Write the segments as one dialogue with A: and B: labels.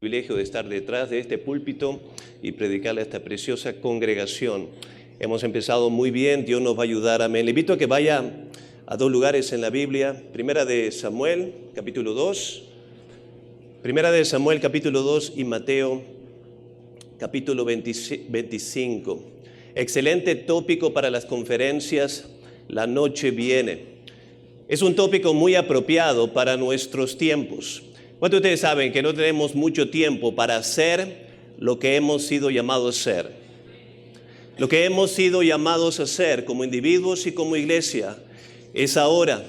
A: Privilegio de estar detrás de este púlpito y predicarle a esta preciosa congregación. Hemos empezado muy bien, Dios nos va a ayudar, amén. Le invito a que vaya a dos lugares en la Biblia, Primera de Samuel, capítulo 2, Primera de Samuel, capítulo 2 y Mateo, capítulo 25. Excelente tópico para las conferencias, la noche viene. Es un tópico muy apropiado para nuestros tiempos. ¿Cuántos de ustedes saben que no tenemos mucho tiempo para hacer lo que hemos sido llamados a hacer? Lo que hemos sido llamados a hacer como individuos y como iglesia es ahora.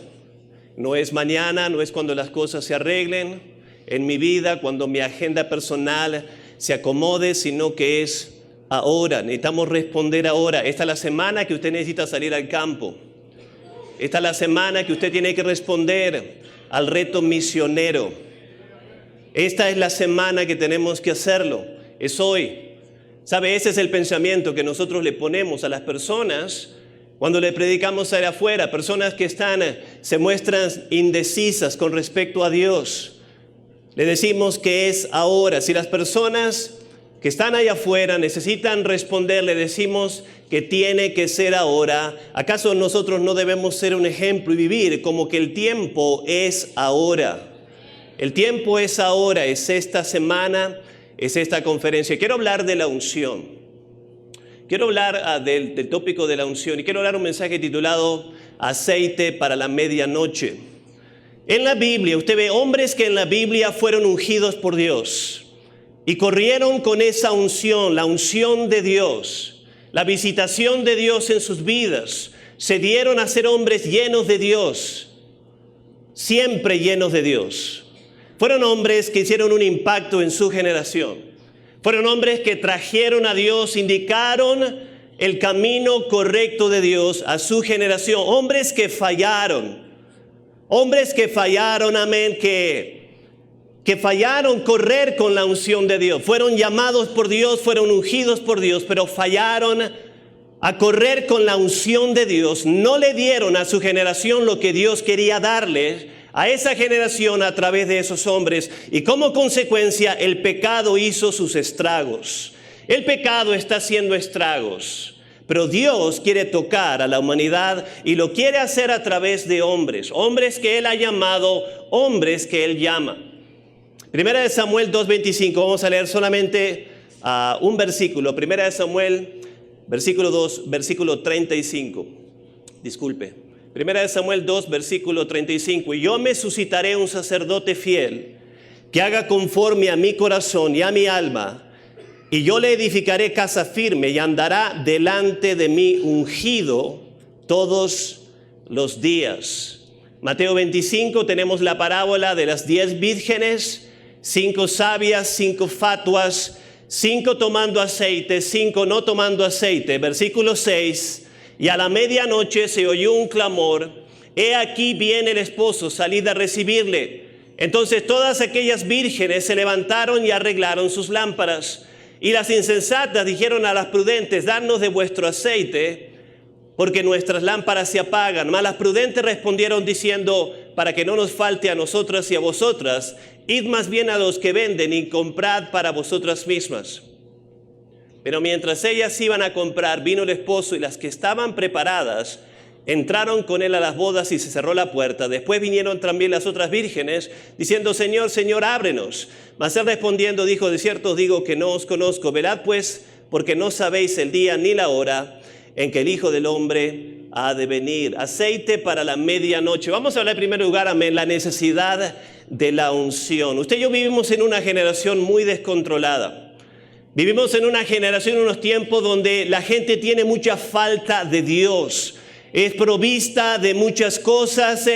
A: No es mañana, no es cuando las cosas se arreglen en mi vida, cuando mi agenda personal se acomode, sino que es ahora. Necesitamos responder ahora. Esta es la semana que usted necesita salir al campo. Esta es la semana que usted tiene que responder al reto misionero. Esta es la semana que tenemos que hacerlo, es hoy. ¿Sabe? Ese es el pensamiento que nosotros le ponemos a las personas cuando le predicamos allá afuera, personas que se muestran indecisas con respecto a Dios. Le decimos que es ahora. Si las personas que están allá afuera necesitan responder, le decimos que tiene que ser ahora. ¿Acaso nosotros no debemos ser un ejemplo y vivir como que el tiempo es ahora? El tiempo es ahora, es esta semana, es esta conferencia. Quiero hablar de la unción. Quiero hablar del tópico de la unción y quiero hablar un mensaje titulado Aceite para la medianoche. En la Biblia, usted ve hombres que en la Biblia fueron ungidos por Dios y corrieron con esa unción, la unción de Dios, la visitación de Dios en sus vidas. Se dieron a ser hombres llenos de Dios, siempre llenos de Dios. Fueron hombres que hicieron un impacto en su generación. Fueron hombres que trajeron a Dios, indicaron el camino correcto de Dios a su generación. Hombres que fallaron, amén, que fallaron correr con la unción de Dios. Fueron llamados por Dios, fueron ungidos por Dios, pero fallaron a correr con la unción de Dios. No le dieron a su generación lo que Dios quería darles a esa generación a través de esos hombres, y como consecuencia el pecado hizo sus estragos. El pecado está haciendo estragos, pero Dios quiere tocar a la humanidad y lo quiere hacer a través de hombres que Él ha llamado, hombres que Él llama. Primera de Samuel 2:25, vamos a leer solamente un versículo. Primera de Samuel, versículo 2, versículo 35. Disculpe. Primera de Samuel 2, versículo 35. Y yo me suscitaré un sacerdote fiel que haga conforme a mi corazón y a mi alma, y yo le edificaré casa firme y andará delante de mí ungido todos los días. Mateo 25 tenemos la parábola de las 10 vírgenes, 5 sabias, 5 fatuas, 5 tomando aceite, 5 no tomando aceite. Versículo 6. Y a la medianoche se oyó un clamor: he aquí viene el esposo, salid a recibirle. Entonces todas aquellas vírgenes se levantaron y arreglaron sus lámparas. Y las insensatas dijeron a las prudentes: dadnos de vuestro aceite, porque nuestras lámparas se apagan. Mas las prudentes respondieron diciendo: para que no nos falte a nosotras y a vosotras, id más bien a los que venden y comprad para vosotras mismas. Pero mientras ellas iban a comprar, vino el esposo, y las que estaban preparadas entraron con él a las bodas y se cerró la puerta. Después vinieron también las otras vírgenes, diciendo: Señor, Señor, ábrenos. Mas él respondiendo dijo: de cierto os digo que no os conozco. Velad pues, porque no sabéis el día ni la hora en que el Hijo del Hombre ha de venir. Aceite para la medianoche. Vamos a hablar en primer lugar, amén, la necesidad de la unción. Usted y yo vivimos en una generación muy descontrolada. Vivimos en una generación, en unos tiempos donde la gente tiene mucha falta de Dios. Es provista de muchas cosas,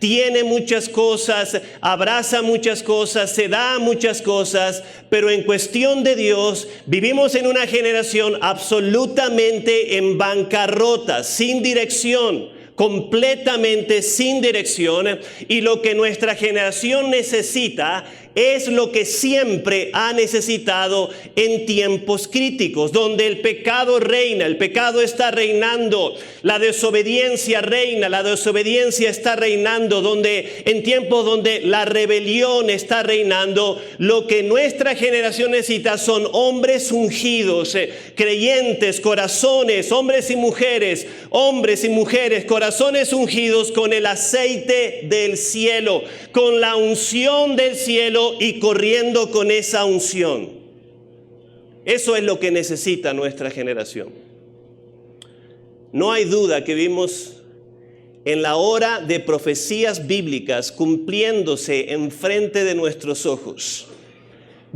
A: tiene muchas cosas, abraza muchas cosas, se da muchas cosas, pero en cuestión de Dios vivimos en una generación absolutamente en bancarrota, sin dirección, completamente sin dirección, y lo que nuestra generación necesita es lo que siempre ha necesitado en tiempos críticos, donde el pecado reina, el pecado está reinando, la desobediencia reina, la desobediencia está reinando, donde en tiempos donde la rebelión está reinando, lo que nuestra generación necesita son hombres ungidos, creyentes, corazones, hombres y mujeres, corazones ungidos con el aceite del cielo, con la unción del cielo y corriendo con esa unción. Eso es lo que necesita nuestra generación. No hay duda que vivimos en la hora de profecías bíblicas cumpliéndose enfrente de nuestros ojos.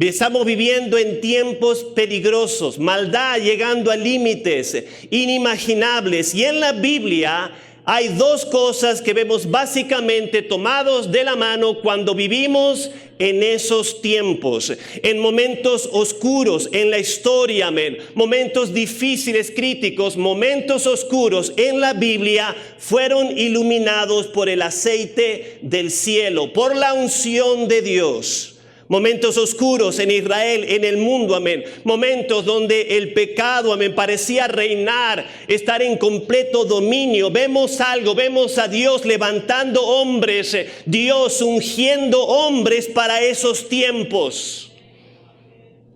A: Estamos viviendo en tiempos peligrosos, maldad llegando a límites inimaginables. Y en la Biblia hay dos cosas que vemos básicamente tomados de la mano cuando vivimos en esos tiempos, en momentos oscuros en la historia, amén. Momentos difíciles, críticos, momentos oscuros en la Biblia fueron iluminados por el aceite del cielo, por la unción de Dios. Momentos oscuros en Israel, en el mundo, amén. Momentos donde el pecado, amén, parecía reinar, estar en completo dominio. Vemos algo, vemos a Dios levantando hombres, Dios ungiendo hombres para esos tiempos.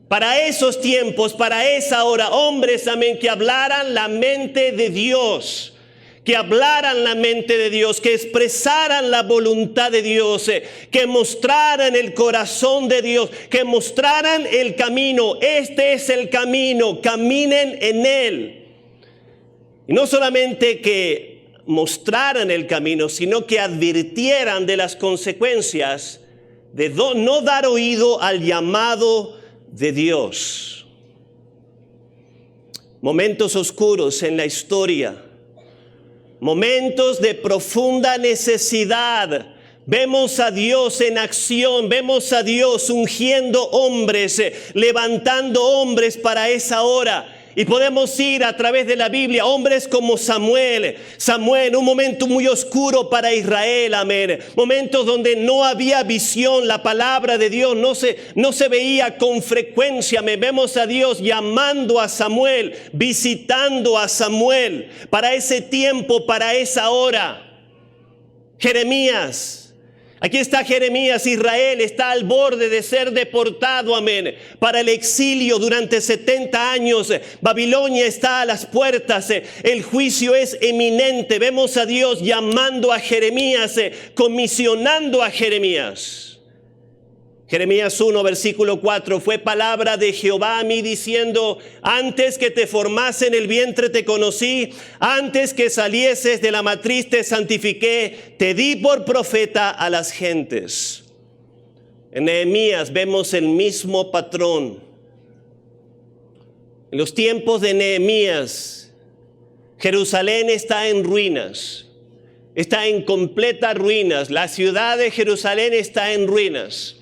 A: Para esos tiempos, para esa hora, hombres, amén, que hablaran la mente de Dios. Que hablaran la mente de Dios, que expresaran la voluntad de Dios, que mostraran el corazón de Dios, que mostraran el camino. Este es el camino, caminen en él. Y no solamente que mostraran el camino, sino que advirtieran de las consecuencias de no dar oído al llamado de Dios. Momentos oscuros en la historia. Momentos de profunda necesidad. Vemos a Dios en acción, vemos a Dios ungiendo hombres, levantando hombres para esa hora. Y podemos ir a través de la Biblia, hombres como Samuel, un momento muy oscuro para Israel, amén. Momentos donde no había visión, la palabra de Dios no se veía con frecuencia, amén. Vemos a Dios llamando a Samuel, visitando a Samuel para ese tiempo, para esa hora. Jeremías. Aquí está Jeremías, Israel está al borde de ser deportado, amén, para el exilio durante 70 años. Babilonia está a las puertas, el juicio es eminente. Vemos a Dios llamando a Jeremías, comisionando a Jeremías. Jeremías 1, versículo 4, fue palabra de Jehová a mí diciendo, antes que te formase en el vientre te conocí, antes que salieses de la matriz te santifiqué, te di por profeta a las gentes. En Nehemías vemos el mismo patrón. En los tiempos de Nehemías, Jerusalén está en ruinas, está en completas ruinas, la ciudad de Jerusalén está en ruinas.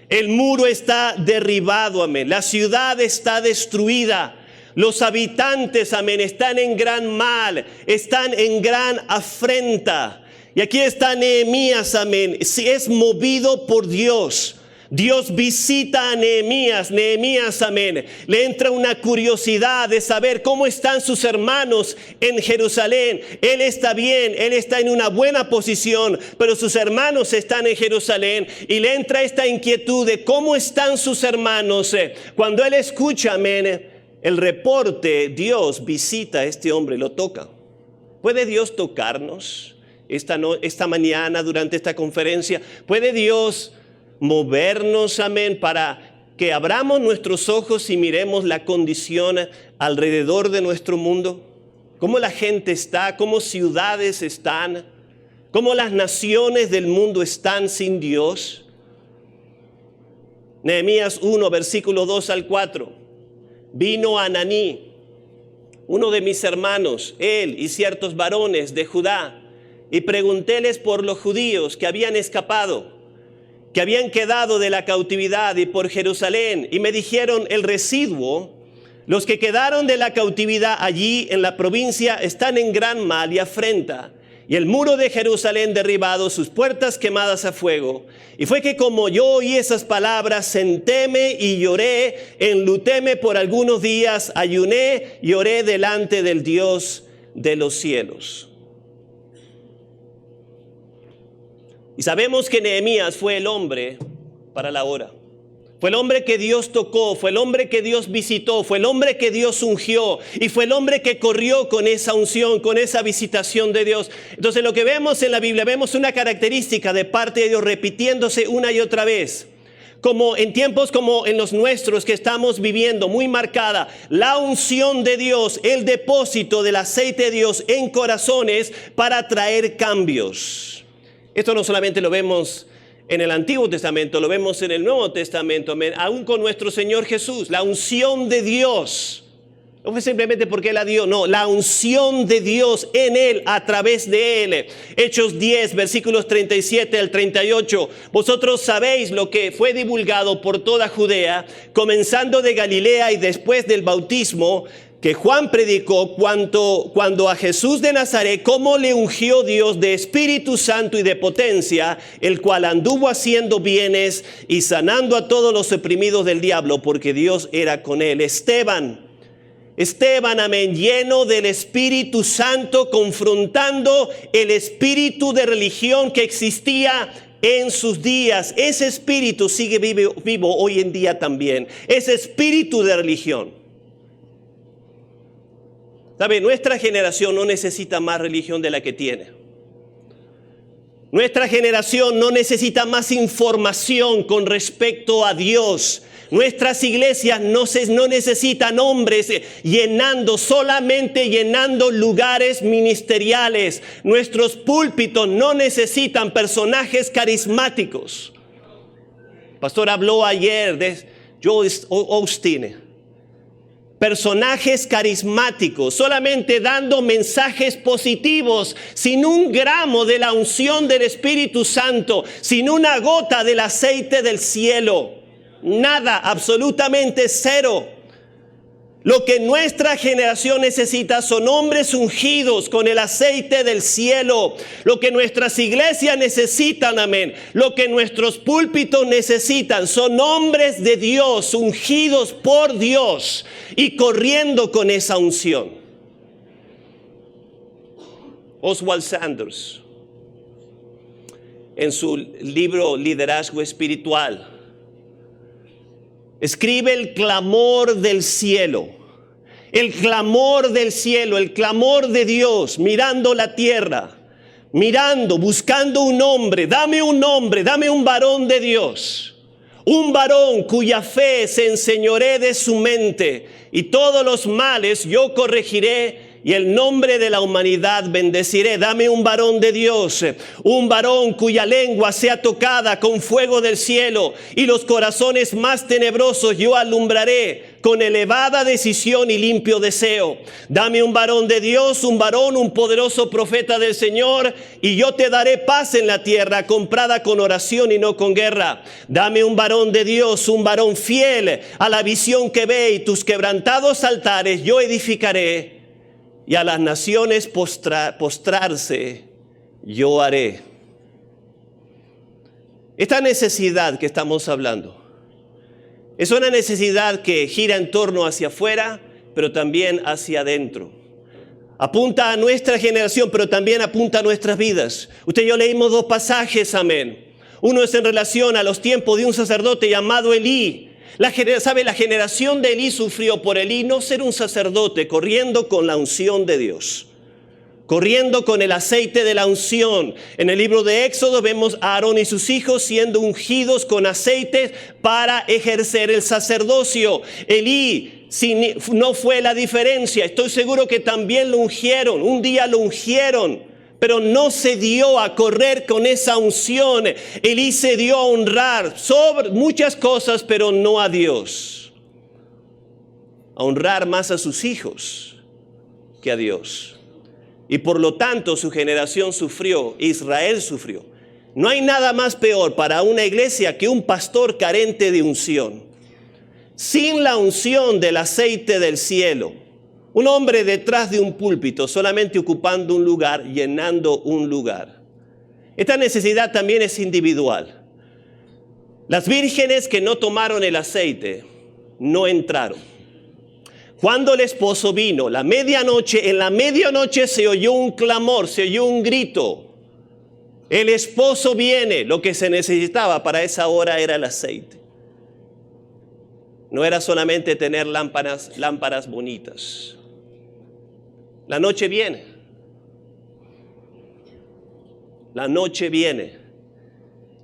A: El muro está derribado, amén. La ciudad está destruida. Los habitantes, amén, están en gran mal, están en gran afrenta. Y aquí está Nehemías, amén. Si es movido por Dios. Dios visita a Nehemías, amén. Le entra una curiosidad de saber cómo están sus hermanos en Jerusalén. Él está bien, él está en una buena posición, pero sus hermanos están en Jerusalén. Y le entra esta inquietud de cómo están sus hermanos. Cuando él escucha, amén, el reporte, Dios visita a este hombre, lo toca. ¿Puede Dios tocarnos esta mañana durante esta conferencia? ¿Puede Dios movernos, amén, para que abramos nuestros ojos y miremos la condición alrededor de nuestro mundo? ¿Cómo la gente está? ¿Cómo ciudades están? ¿Cómo las naciones del mundo están sin Dios? Nehemías 1, versículo 2 al 4. Vino Ananí, uno de mis hermanos, él y ciertos varones de Judá, y preguntéles por los judíos que habían escapado, que habían quedado de la cautividad y por Jerusalén, y me dijeron el residuo, los que quedaron de la cautividad allí en la provincia están en gran mal y afrenta, y el muro de Jerusalén derribado, sus puertas quemadas a fuego. Y fue que como yo oí esas palabras, sentéme y lloré, enlutéme por algunos días, ayuné y oré delante del Dios de los cielos. Y sabemos que Nehemías fue el hombre para la hora. Fue el hombre que Dios tocó, fue el hombre que Dios visitó, fue el hombre que Dios ungió y fue el hombre que corrió con esa unción, con esa visitación de Dios. Entonces lo que vemos en la Biblia, vemos una característica de parte de Dios repitiéndose una y otra vez. Como en tiempos como en los nuestros que estamos viviendo, muy marcada, la unción de Dios, el depósito del aceite de Dios en corazones para traer cambios. Esto no solamente lo vemos en el Antiguo Testamento, lo vemos en el Nuevo Testamento, aún con nuestro Señor Jesús, la unción de Dios. No fue simplemente porque Él la dio, no, la unción de Dios en Él, a través de Él. Hechos 10, versículos 37 al 38. Vosotros sabéis lo que fue divulgado por toda Judea, comenzando de Galilea y después del bautismo, que Juan predicó cuando a Jesús de Nazaret, cómo le ungió Dios de Espíritu Santo y de potencia, el cual anduvo haciendo bienes y sanando a todos los oprimidos del diablo, porque Dios era con él. Esteban, amén, lleno del Espíritu Santo, confrontando el espíritu de religión que existía en sus días. Ese espíritu sigue vivo hoy en día también. Ese espíritu de religión. ¿Sabe? Nuestra generación no necesita más religión de la que tiene. Nuestra generación no necesita más información con respecto a Dios. Nuestras iglesias no necesitan hombres solamente llenando lugares ministeriales. Nuestros púlpitos no necesitan personajes carismáticos. El pastor habló ayer de Joel Osteen. Personajes carismáticos, solamente dando mensajes positivos, sin un gramo de la unción del Espíritu Santo, sin una gota del aceite del cielo. Nada, absolutamente cero. Lo que nuestra generación necesita son hombres ungidos con el aceite del cielo. Lo que nuestras iglesias necesitan, amén. Lo que nuestros púlpitos necesitan son hombres de Dios, ungidos por Dios y corriendo con esa unción. Oswald Sanders, en su libro Liderazgo Espiritual, escribe el clamor del cielo, el clamor del cielo, el clamor de Dios, mirando la tierra, buscando un hombre, dame un varón de Dios, un varón cuya fe se enseñoree de su mente y todos los males yo corregiré y el nombre de la humanidad bendeciré. Dame un varón de Dios, un varón cuya lengua sea tocada con fuego del cielo y los corazones más tenebrosos yo alumbraré con elevada decisión y limpio deseo. Dame un varón de Dios, un poderoso profeta del Señor, y yo te daré paz en la tierra, comprada con oración y no con guerra. Dame un varón de Dios, un varón fiel a la visión que ve, y tus quebrantados altares yo edificaré, y a las naciones postrarse yo haré. Esta necesidad que estamos hablando es una necesidad que gira en torno hacia afuera, pero también hacia adentro. Apunta a nuestra generación, pero también apunta a nuestras vidas. Usted y yo leímos dos pasajes, amén. Uno es en relación a los tiempos de un sacerdote llamado Elí. La generación de Elí sufrió por Elí no ser un sacerdote, corriendo con la unción de Dios, corriendo con el aceite de la unción. En el libro de Éxodo vemos a Aarón y sus hijos siendo ungidos con aceite para ejercer el sacerdocio. Elí no fue la diferencia. Estoy seguro que también lo ungieron, un día lo ungieron, pero no se dio a correr con esa unción. Elí se dio a honrar sobre muchas cosas, pero no a Dios. A honrar más a sus hijos que a Dios. Y por lo tanto su generación sufrió, Israel sufrió. No hay nada más peor para una iglesia que un pastor carente de unción. Sin la unción del aceite del cielo, Un hombre detrás de un púlpito, solamente ocupando un lugar, llenando un lugar. Esta necesidad también es individual. Las vírgenes que no tomaron el aceite no entraron. Cuando el esposo vino, en la medianoche se oyó un clamor, se oyó un grito. El esposo viene, lo que se necesitaba para esa hora era el aceite. No era solamente tener lámparas bonitas. La noche viene. La noche viene.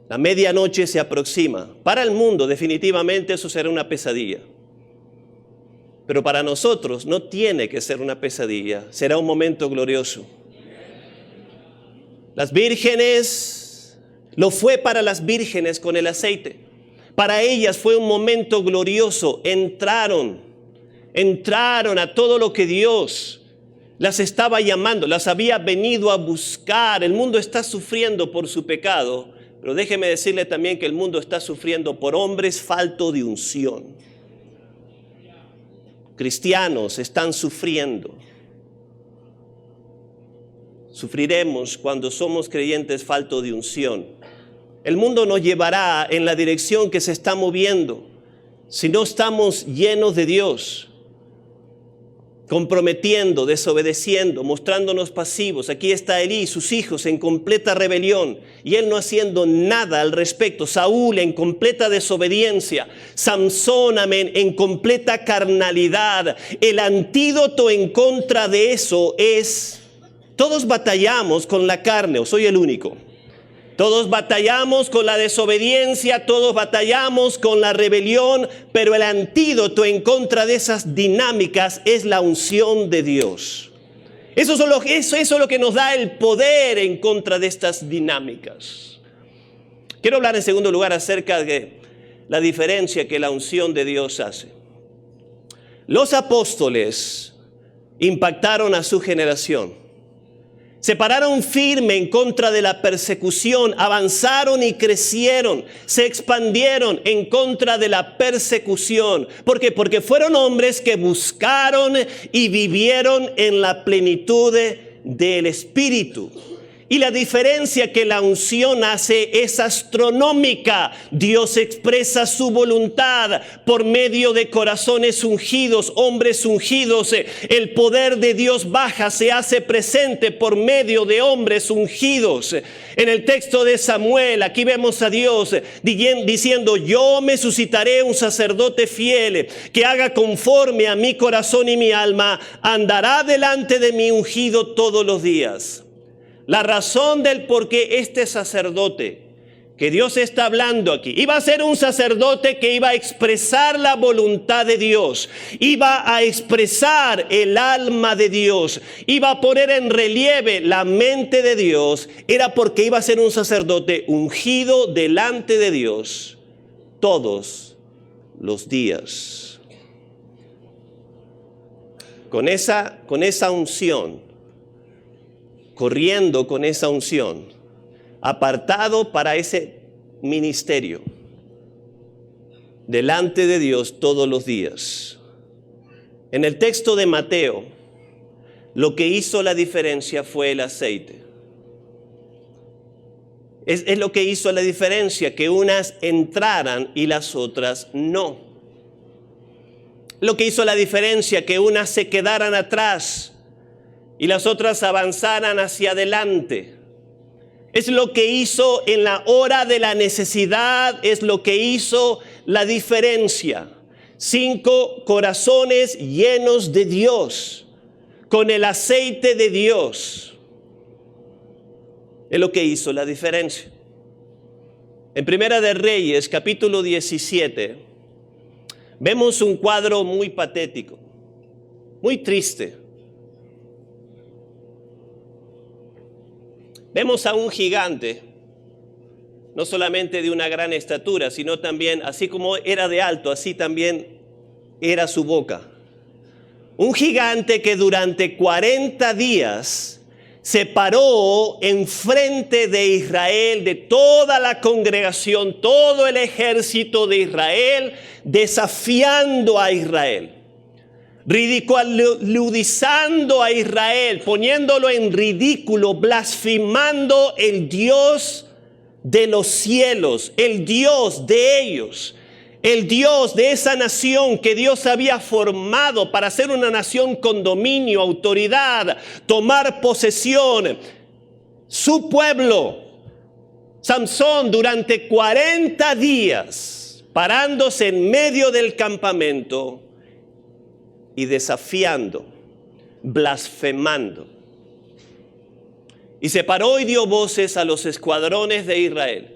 A: La medianoche se aproxima. Para el mundo definitivamente eso será una pesadilla. Pero para nosotros no tiene que ser una pesadilla. Será un momento glorioso. Las vírgenes, lo fue para las vírgenes con el aceite. Para ellas fue un momento glorioso. Entraron a todo lo que Dios las estaba llamando, las había venido a buscar. El mundo está sufriendo por su pecado, pero déjeme decirle también que el mundo está sufriendo por hombres faltos de unción. Cristianos están sufriendo. Sufriremos cuando somos creyentes faltos de unción. El mundo nos llevará en la dirección que se está moviendo si no estamos llenos de Dios, comprometiendo, desobedeciendo, mostrándonos pasivos. Aquí está Elí, sus hijos en completa rebelión y él no haciendo nada al respecto. Saúl en completa desobediencia. Samsón, amén, en completa carnalidad. El antídoto en contra de eso es: todos batallamos con la carne, o soy el único. Todos batallamos con la desobediencia, todos batallamos con la rebelión, pero el antídoto en contra de esas dinámicas es la unción de Dios. Eso es lo que nos da el poder en contra de estas dinámicas. Quiero hablar en segundo lugar acerca de la diferencia que la unción de Dios hace. Los apóstoles impactaron a su generación. Se pararon firme en contra de la persecución, avanzaron y crecieron, se expandieron en contra de la persecución. ¿Por qué? Porque fueron hombres que buscaron y vivieron en la plenitud del Espíritu. Y la diferencia que la unción hace es astronómica. Dios expresa su voluntad por medio de corazones ungidos, hombres ungidos. El poder de Dios baja, se hace presente por medio de hombres ungidos. En el texto de Samuel, aquí vemos a Dios diciendo: yo me suscitaré un sacerdote fiel que haga conforme a mi corazón y mi alma, andará delante de mi ungido todos los días. La razón del por qué este sacerdote que Dios está hablando aquí iba a ser un sacerdote que iba a expresar la voluntad de Dios, iba a expresar el alma de Dios, iba a poner en relieve la mente de Dios, era porque iba a ser un sacerdote ungido delante de Dios todos los días. Con esa unción, corriendo con esa unción, apartado para ese ministerio, delante de Dios todos los días. En el texto de Mateo, lo que hizo la diferencia fue el aceite. Es lo que hizo la diferencia, que unas entraran y las otras no. Lo que hizo la diferencia, que unas se quedaran atrás y las otras avanzaran hacia adelante. Es lo que hizo en la hora de la necesidad, es lo que hizo la diferencia. 5 corazones llenos de Dios, con el aceite de Dios. Es lo que hizo la diferencia. En Primera de Reyes, capítulo 17, vemos un cuadro muy patético, muy triste. Vemos a un gigante, no solamente de una gran estatura, sino también, así como era de alto, así también era su boca. Un gigante que durante 40 días se paró enfrente de Israel, de toda la congregación, todo el ejército de Israel, desafiando a Israel. ridiculizando a Israel, poniéndolo en ridículo, blasfemando el Dios de los cielos, el Dios de ellos, el Dios de esa nación que Dios había formado para ser una nación con dominio, autoridad, tomar posesión. Su pueblo, Samsón, durante 40 días, parándose en medio del campamento y desafiando, blasfemando. Y se paró y dio voces a los escuadrones de Israel,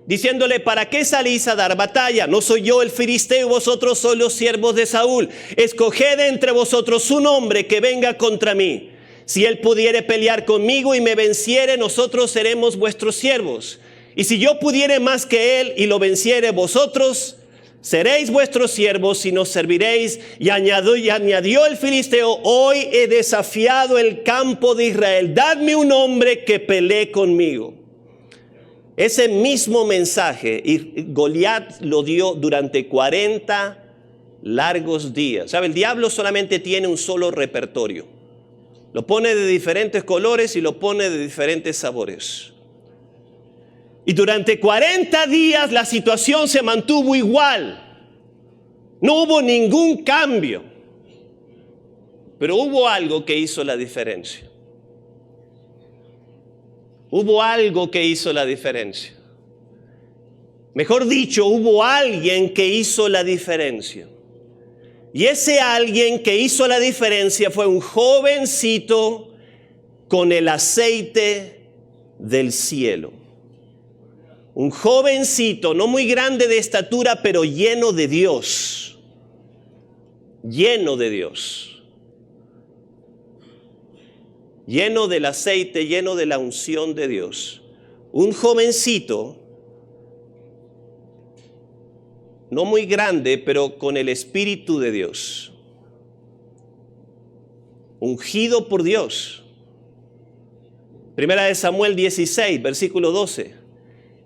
A: diciéndole: ¿para qué salís a dar batalla? ¿No soy yo el filisteo y vosotros sois los siervos de Saúl? Escoged entre vosotros un hombre que venga contra mí. Si él pudiere pelear conmigo y me venciere, nosotros seremos vuestros siervos. Y si yo pudiere más que él y lo venciere, vosotros seréis vuestros siervos y nos serviréis. Y añadió el filisteo: hoy he desafiado el campo de Israel. Dadme un hombre que pelee conmigo. Ese mismo mensaje Goliat lo dio durante 40 largos días. ¿Sabe? El diablo solamente tiene un solo repertorio. Lo pone de diferentes colores y lo pone de diferentes sabores. Y durante 40 días la situación se mantuvo igual. No hubo ningún cambio. Pero hubo algo que hizo la diferencia. Hubo algo que hizo la diferencia. Mejor dicho, hubo alguien que hizo la diferencia. Y ese alguien que hizo la diferencia fue un jovencito con el aceite del cielo. Un jovencito, no muy grande de estatura, pero lleno de Dios. Lleno de Dios. Lleno del aceite, lleno de la unción de Dios. Un jovencito, no muy grande, pero con el Espíritu de Dios. Ungido por Dios. Primera de Samuel 16, versículo 12.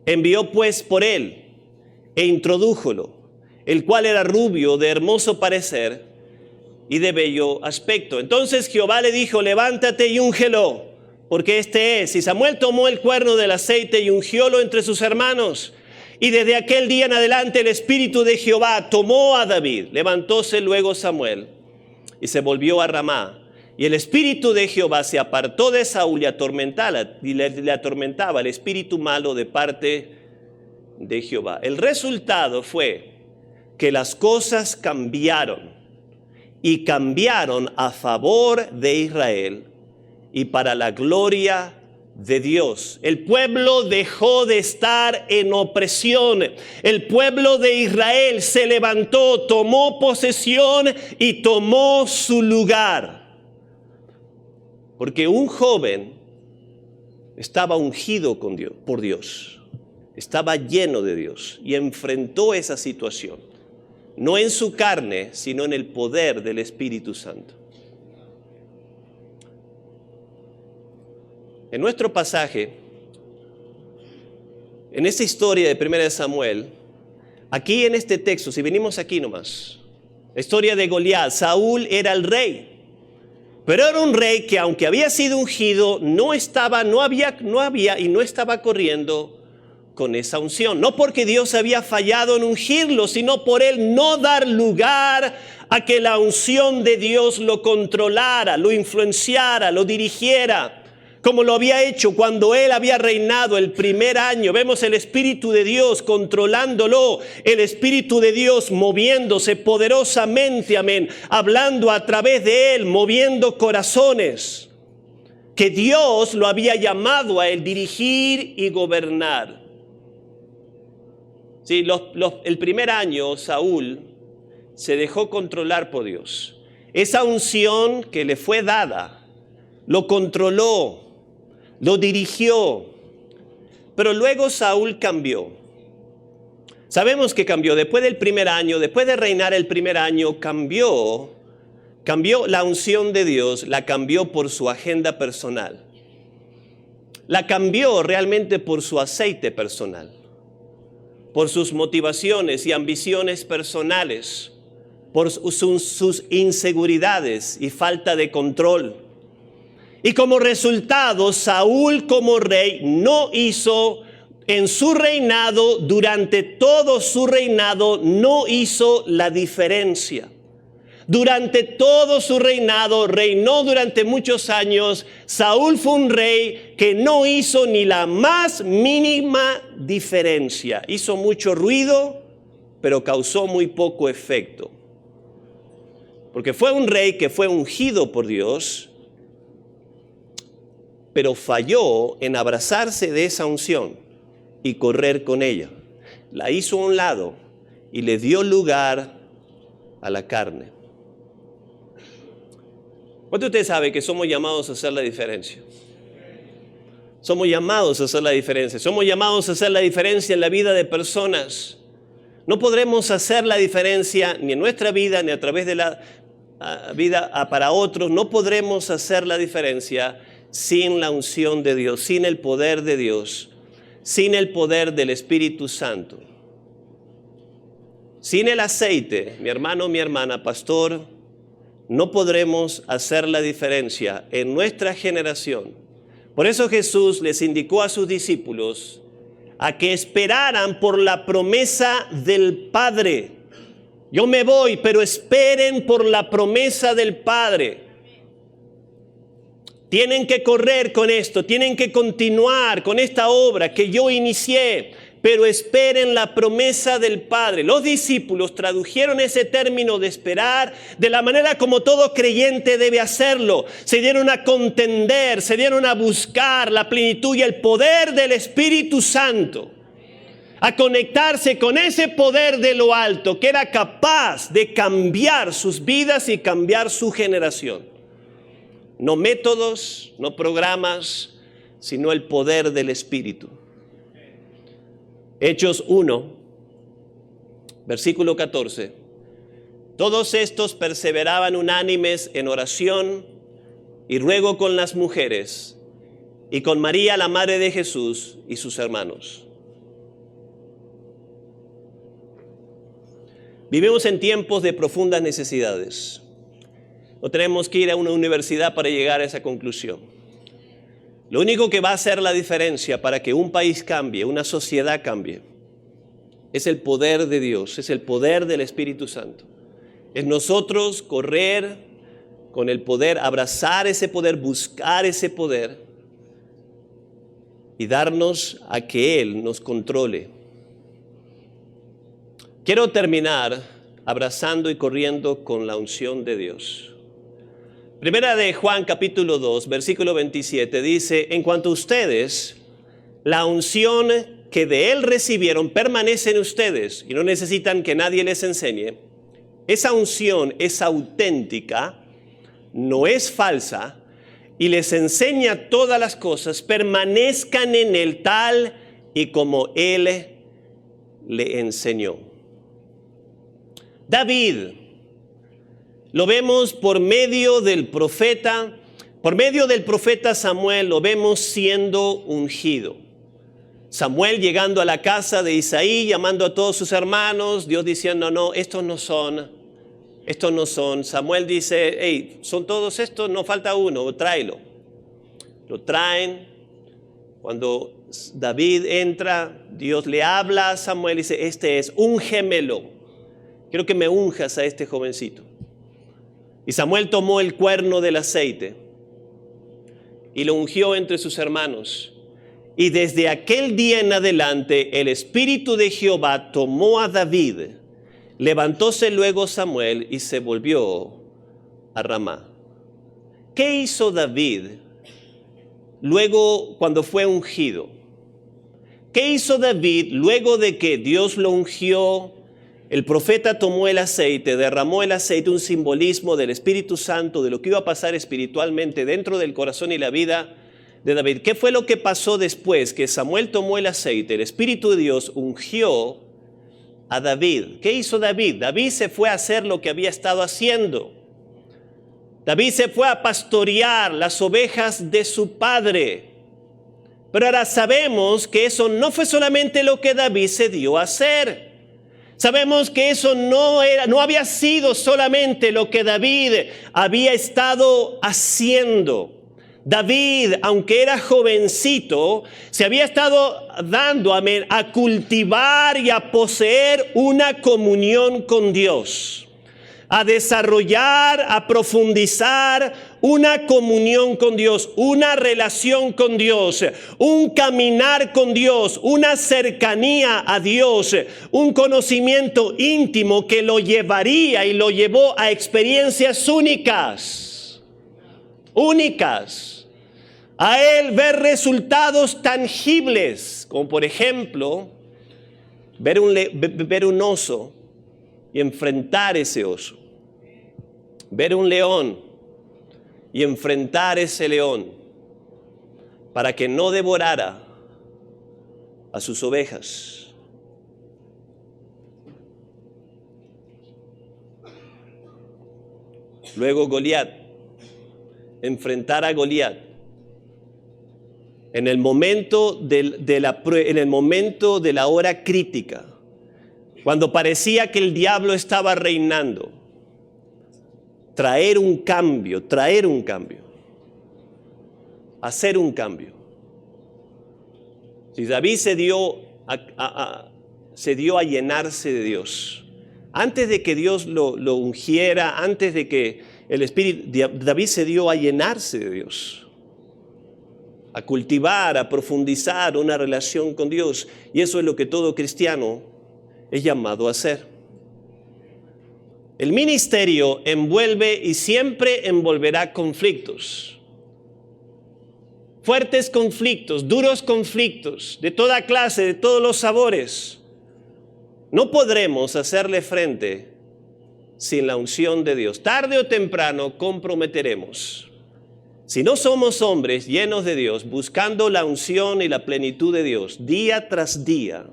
A: Envió pues por él e introdújolo, el cual era rubio, de hermoso parecer y de bello aspecto. Entonces Jehová le dijo: levántate y úngelo, porque este es. Y Samuel tomó el cuerno del aceite y ungiólo entre sus hermanos. Y desde aquel día en adelante el Espíritu de Jehová tomó a David. Levantóse luego Samuel y se volvió a Ramá. Y el Espíritu de Jehová se apartó de Saúl y le atormentaba el espíritu malo de parte de Jehová. El resultado fue que las cosas cambiaron, y cambiaron a favor de Israel y para la gloria de Dios. El pueblo dejó de estar en opresión. El pueblo de Israel se levantó, tomó posesión y tomó su lugar. Porque un joven estaba ungido por Dios, estaba lleno de Dios y enfrentó esa situación, no en su carne, sino en el poder del Espíritu Santo. En nuestro pasaje, en esta historia de 1 Samuel, aquí en este texto, si venimos aquí nomás, la historia de Goliat, Saúl era el rey. Pero era un rey que, aunque había sido ungido, no estaba corriendo con esa unción. No porque Dios había fallado en ungirlo, sino por él no dar lugar a que la unción de Dios lo controlara, lo influenciara, lo dirigiera, como lo había hecho cuando él había reinado el primer año. Vemos el Espíritu de Dios controlándolo, el Espíritu de Dios moviéndose poderosamente, amén, hablando a través de él, moviendo corazones, que Dios lo había llamado a él dirigir y gobernar. Sí, el primer año Saúl se dejó controlar por Dios. Esa unción que le fue dada, lo controló, lo dirigió, pero luego Saúl cambió. Sabemos que cambió después del primer año, después de reinar el primer año, cambió la unción de Dios, la cambió por su agenda personal. La cambió realmente por su aceite personal, por sus motivaciones y ambiciones personales. por sus inseguridades y falta de control. Y como resultado, Saúl como rey no hizo en su reinado, durante todo su reinado, no hizo la diferencia. Durante todo su reinado, reinó durante muchos años. Saúl fue un rey que no hizo ni la más mínima diferencia. Hizo mucho ruido, pero causó muy poco efecto. Porque fue un rey que fue ungido por Dios, pero falló en abrazarse de esa unción y correr con ella. La hizo a un lado y le dio lugar a la carne. ¿Cuánto usted sabe que somos llamados a hacer la diferencia? Somos llamados a hacer la diferencia. Somos llamados a hacer la diferencia en la vida de personas. No podremos hacer la diferencia ni en nuestra vida, ni a través de la vida para otros. No podremos hacer la diferencia sin la unción de Dios, sin el poder de Dios, sin el poder del Espíritu Santo. Sin el aceite, mi hermano, mi hermana, pastor, no podremos hacer la diferencia en nuestra generación. Por eso Jesús les indicó a sus discípulos a que esperaran por la promesa del Padre. Yo me voy, pero esperen por la promesa del Padre. Tienen que correr con esto, tienen que continuar con esta obra que yo inicié, pero esperen la promesa del Padre. Los discípulos tradujeron ese término de esperar de la manera como todo creyente debe hacerlo. Se dieron a contender, se dieron a buscar la plenitud y el poder del Espíritu Santo, a conectarse con ese poder de lo alto que era capaz de cambiar sus vidas y cambiar su generación. No métodos, no programas, sino el poder del Espíritu. Hechos 1, versículo 14. Todos estos perseveraban unánimes en oración y ruego con las mujeres y con María, la madre de Jesús, y sus hermanos. Vivimos en tiempos de profundas necesidades. No tenemos que ir a una universidad para llegar a esa conclusión. Lo único que va a hacer la diferencia para que un país cambie, una sociedad cambie, es el poder de Dios, es el poder del Espíritu Santo. Es nosotros correr con el poder, abrazar ese poder, buscar ese poder y darnos a que Él nos controle. Quiero terminar abrazando y corriendo con la unción de Dios. Primera de Juan capítulo 2, versículo 27 dice: en cuanto a ustedes, la unción que de Él recibieron permanece en ustedes y no necesitan que nadie les enseñe. Esa unción es auténtica, no es falsa, y les enseña todas las cosas. Permanezcan en Él tal y como Él le enseñó. David, lo vemos por medio del profeta Samuel, lo vemos siendo ungido. Samuel llegando a la casa de Isaí, llamando a todos sus hermanos, Dios diciendo: no, estos no son. Samuel dice: hey, ¿son todos estos? No, falta uno, tráelo. Lo traen. Cuando David entra, Dios le habla a Samuel y dice: este es, úngemelo. Quiero que me unjas a este jovencito. Y Samuel tomó el cuerno del aceite y lo ungió entre sus hermanos. Y desde aquel día en adelante el Espíritu de Jehová tomó a David. Levantóse luego Samuel y se volvió a Ramá. ¿Qué hizo David luego cuando fue ungido? ¿Qué hizo David luego de que Dios lo ungió? El profeta tomó el aceite, derramó el aceite, un simbolismo del Espíritu Santo, de lo que iba a pasar espiritualmente dentro del corazón y la vida de David. ¿Qué fue lo que pasó después que Samuel tomó el aceite? El Espíritu de Dios ungió a David. ¿Qué hizo David? David se fue a hacer lo que había estado haciendo. David se fue a pastorear las ovejas de su padre. Pero ahora sabemos que eso no fue solamente lo que David se dio a hacer. Sabemos que eso no había sido solamente lo que David había estado haciendo. David, aunque era jovencito, se había estado dando, amén, a cultivar y a poseer una comunión con Dios, a desarrollar, a profundizar una comunión con Dios, una relación con Dios, un caminar con Dios, una cercanía a Dios, un conocimiento íntimo que lo llevaría y lo llevó a experiencias únicas. A él ver resultados tangibles, como por ejemplo, ver un oso y enfrentar ese oso. Ver un león y enfrentar ese león para que no devorara a sus ovejas. Luego Goliat, enfrentar a Goliat en el momento de la hora crítica, cuando parecía que el diablo estaba reinando. Traer un cambio, hacer un cambio. Si David se dio a llenarse de Dios, antes de que Dios lo ungiera, antes de que David se dio a llenarse de Dios, a cultivar, a profundizar una relación con Dios. Y eso es lo que todo cristiano es llamado a hacer. El ministerio envuelve y siempre envolverá conflictos. Fuertes conflictos, duros conflictos, de toda clase, de todos los sabores. No podremos hacerle frente sin la unción de Dios. Tarde o temprano comprometeremos. Si no somos hombres llenos de Dios, buscando la unción y la plenitud de Dios día tras día,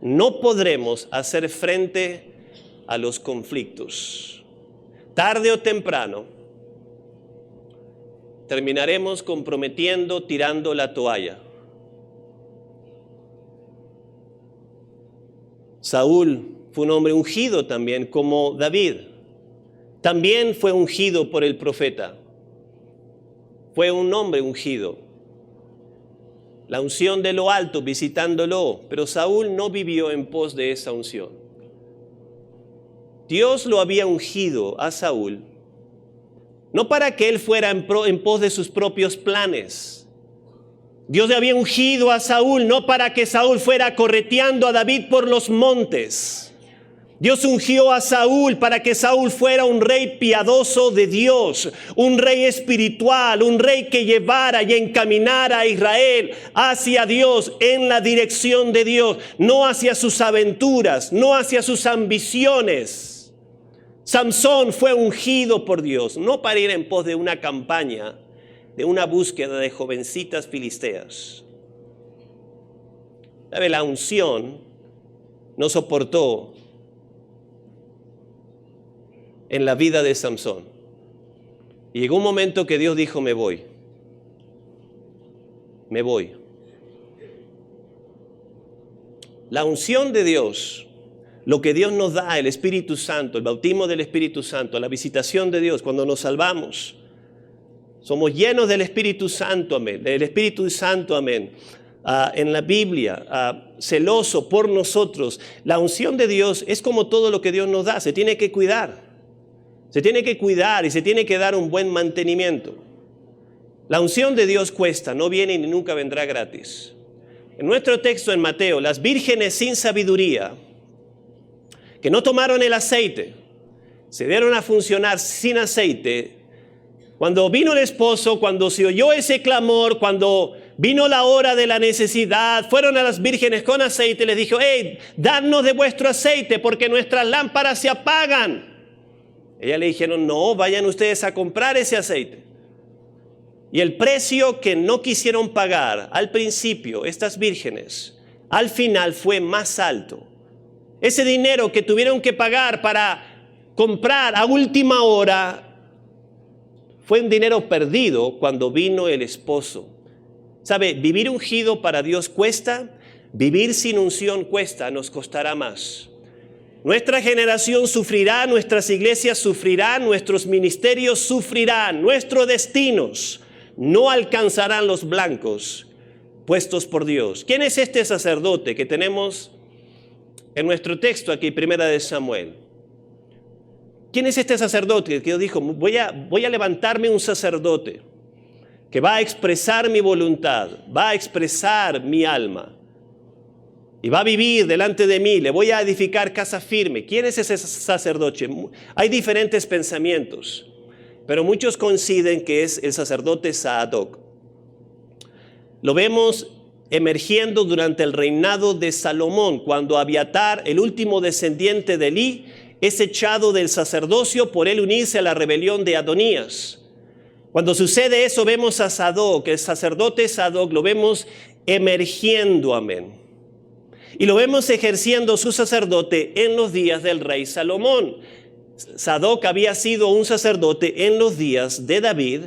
A: no podremos hacer frente a los conflictos. Tarde o temprano terminaremos comprometiendo, tirando la toalla. Saúl fue un hombre ungido también, como David. También fue ungido por el profeta. Fue un hombre ungido. La unción de lo alto visitándolo, pero Saúl no vivió en pos de esa unción. Dios lo había ungido a Saúl, no para que él fuera en pos de sus propios planes. Dios le había ungido a Saúl, no para que Saúl fuera correteando a David por los montes. Dios ungió a Saúl para que Saúl fuera un rey piadoso de Dios, un rey espiritual, un rey que llevara y encaminara a Israel hacia Dios, en la dirección de Dios, no hacia sus aventuras, no hacia sus ambiciones. Samsón fue ungido por Dios, no para ir en pos de una campaña, de una búsqueda de jovencitas filisteas. ¿Sabe? La unción no soportó en la vida de Samsón. Y llegó un momento que Dios dijo, me voy. La unción de Dios, lo que Dios nos da, el Espíritu Santo, el bautismo del Espíritu Santo, la visitación de Dios, cuando nos salvamos, somos llenos del Espíritu Santo, amén, del Espíritu Santo, amén. En la Biblia, celoso por nosotros. La unción de Dios es como todo lo que Dios nos da, se tiene que cuidar. Se tiene que cuidar y se tiene que dar un buen mantenimiento. La unción de Dios cuesta, no viene ni nunca vendrá gratis. En nuestro texto en Mateo, las vírgenes sin sabiduría, que no tomaron el aceite, se dieron a funcionar sin aceite. Cuando vino el esposo, cuando se oyó ese clamor, cuando vino la hora de la necesidad, fueron a las vírgenes con aceite y les dijo, hey, dadnos de vuestro aceite porque nuestras lámparas se apagan. Ellas le dijeron, no, vayan ustedes a comprar ese aceite. Y el precio que no quisieron pagar al principio estas vírgenes, al final fue más alto. Ese dinero que tuvieron que pagar para comprar a última hora fue un dinero perdido cuando vino el esposo. ¿Sabe? Vivir ungido para Dios cuesta, vivir sin unción cuesta, nos costará más. Nuestra generación sufrirá, nuestras iglesias sufrirán, nuestros ministerios sufrirán, nuestros destinos no alcanzarán los blancos puestos por Dios. ¿Quién es este sacerdote que tenemos en nuestro texto aquí, Primera de Samuel? ¿Quién es este sacerdote que Dios dijo, voy a levantarme un sacerdote que va a expresar mi voluntad, va a expresar mi alma y va a vivir delante de mí, le voy a edificar casa firme? ¿Quién es ese sacerdote? Hay diferentes pensamientos, pero muchos coinciden que es el sacerdote Sadoc. Lo vemos emergiendo durante el reinado de Salomón, cuando Abiatar, el último descendiente de Elí, es echado del sacerdocio por él unirse a la rebelión de Adonías. Cuando sucede eso, vemos a Sadoc, el sacerdote Sadoc, lo vemos emergiendo, amén. Y lo vemos ejerciendo su sacerdote en los días del rey Salomón. Sadoc había sido un sacerdote en los días de David,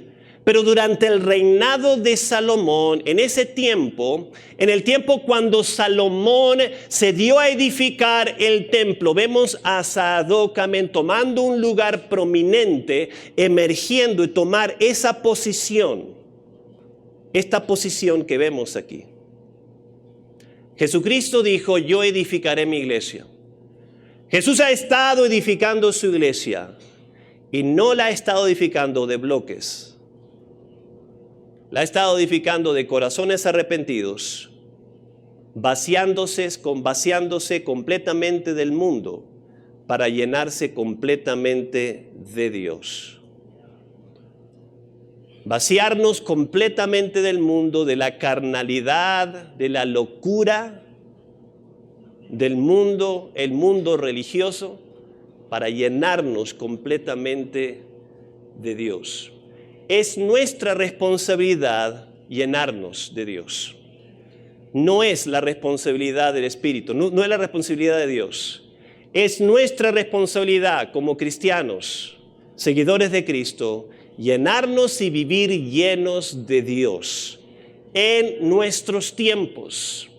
A: pero durante el reinado de Salomón, en ese tiempo, en el tiempo cuando Salomón se dio a edificar el templo, vemos a Sadoc tomando un lugar prominente, emergiendo y tomar esa posición, esta posición que vemos aquí. Jesucristo dijo, yo edificaré mi iglesia. Jesús ha estado edificando su iglesia y no la ha estado edificando de bloques. La ha estado edificando de corazones arrepentidos, vaciándose completamente del mundo para llenarse completamente de Dios. Vaciarnos completamente del mundo, de la carnalidad, de la locura del mundo, el mundo religioso, para llenarnos completamente de Dios. Es nuestra responsabilidad llenarnos de Dios. No es la responsabilidad del Espíritu, no es la responsabilidad de Dios. Es nuestra responsabilidad como cristianos, seguidores de Cristo, llenarnos y vivir llenos de Dios en nuestros tiempos.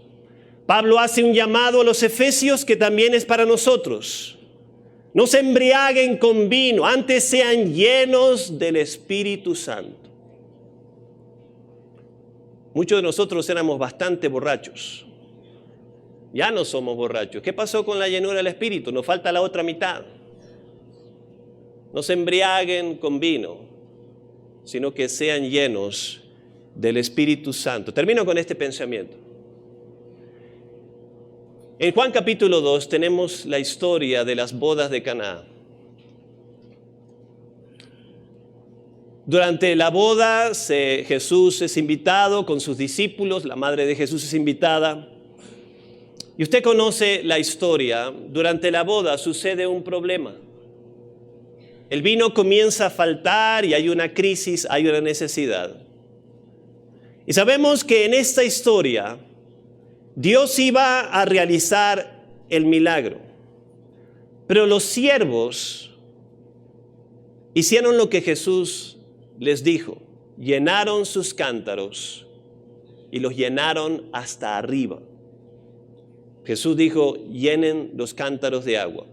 A: Pablo hace un llamado a los efesios que también es para nosotros. No se embriaguen con vino, antes sean llenos del Espíritu Santo. Muchos de nosotros éramos bastante borrachos. Ya no somos borrachos. ¿Qué pasó con la llenura del Espíritu? Nos falta la otra mitad. No se embriaguen con vino, sino que sean llenos del Espíritu Santo. Termino con este pensamiento. En Juan capítulo 2 tenemos la historia de las bodas de Caná. Durante la boda Jesús es invitado con sus discípulos, la madre de Jesús es invitada. Y usted conoce la historia. Durante la boda sucede un problema. El vino comienza a faltar y hay una crisis, hay una necesidad. Y sabemos que en esta historia Dios iba a realizar el milagro, pero los siervos hicieron lo que Jesús les dijo, llenaron sus cántaros y los llenaron hasta arriba. Jesús dijo, llenen los cántaros de agua.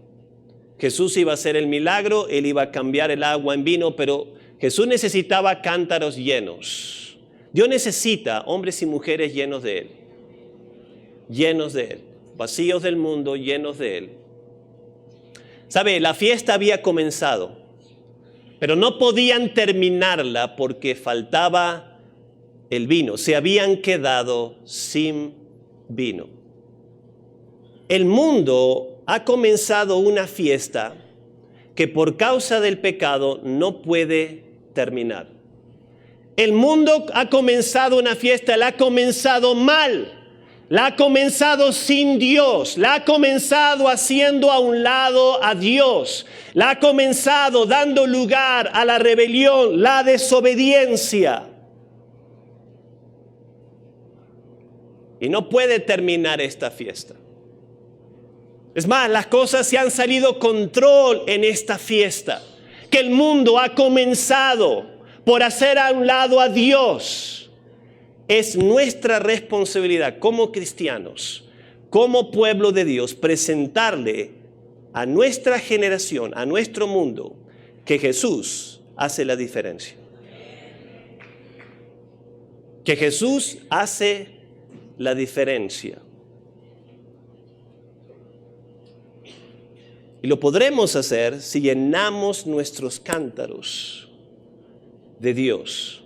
A: Jesús iba a hacer el milagro, Él iba a cambiar el agua en vino, pero Jesús necesitaba cántaros llenos. Dios necesita hombres y mujeres llenos de Él. Llenos de Él, vacíos del mundo, llenos de Él. ¿Sabe? La fiesta había comenzado, pero no podían terminarla porque faltaba el vino. Se habían quedado sin vino. El mundo ha comenzado una fiesta que por causa del pecado no puede terminar. El mundo ha comenzado una fiesta, la ha comenzado mal. La ha comenzado sin Dios, la ha comenzado haciendo a un lado a Dios, la ha comenzado dando lugar a la rebelión, la desobediencia. Y no puede terminar esta fiesta. Es más, las cosas se han salido control en esta fiesta, que el mundo ha comenzado por hacer a un lado a Dios. Es nuestra responsabilidad como cristianos, como pueblo de Dios, presentarle a nuestra generación, a nuestro mundo, que Jesús hace la diferencia. Que Jesús hace la diferencia. Y lo podremos hacer si llenamos nuestros cántaros de Dios.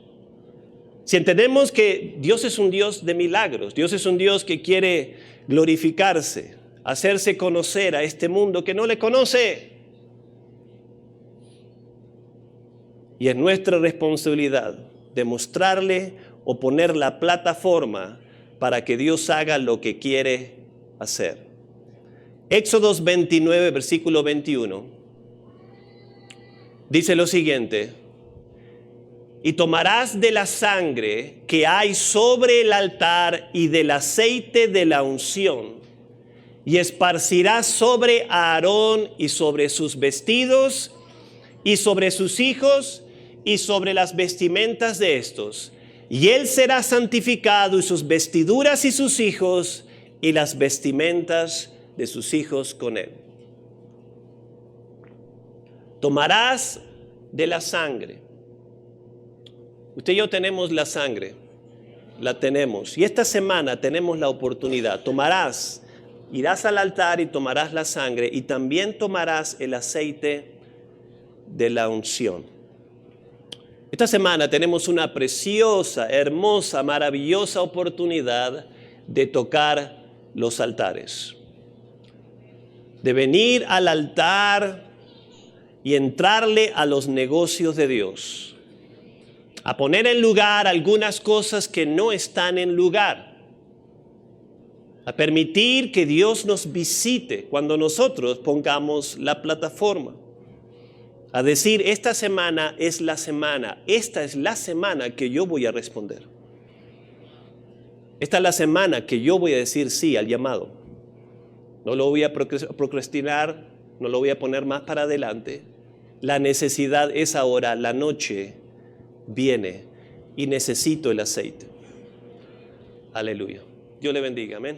A: Si entendemos que Dios es un Dios de milagros, Dios es un Dios que quiere glorificarse, hacerse conocer a este mundo que no le conoce. Y es nuestra responsabilidad demostrarle o poner la plataforma para que Dios haga lo que quiere hacer. Éxodos 29, versículo 21, dice lo siguiente: y tomarás de la sangre que hay sobre el altar y del aceite de la unción, y esparcirás sobre Aarón y sobre sus vestidos, y sobre sus hijos, y sobre las vestimentas de estos. Y él será santificado, y sus vestiduras y sus hijos, y las vestimentas de sus hijos con él. Tomarás de la sangre. Usted y yo tenemos la sangre, la tenemos. Y esta semana tenemos la oportunidad. Irás al altar y tomarás la sangre, y también tomarás el aceite de la unción. Esta semana tenemos una preciosa, hermosa, maravillosa oportunidad de tocar los altares. De venir al altar y entrarle a los negocios de Dios. A poner en lugar algunas cosas que no están en lugar. A permitir que Dios nos visite cuando nosotros pongamos la plataforma. A decir, esta semana es la semana, esta es la semana que yo voy a responder. Esta es la semana que yo voy a decir sí al llamado. No lo voy a procrastinar, no lo voy a poner más para adelante. La necesidad es ahora, la noche viene y necesito el aceite. Aleluya. Dios le bendiga, amén.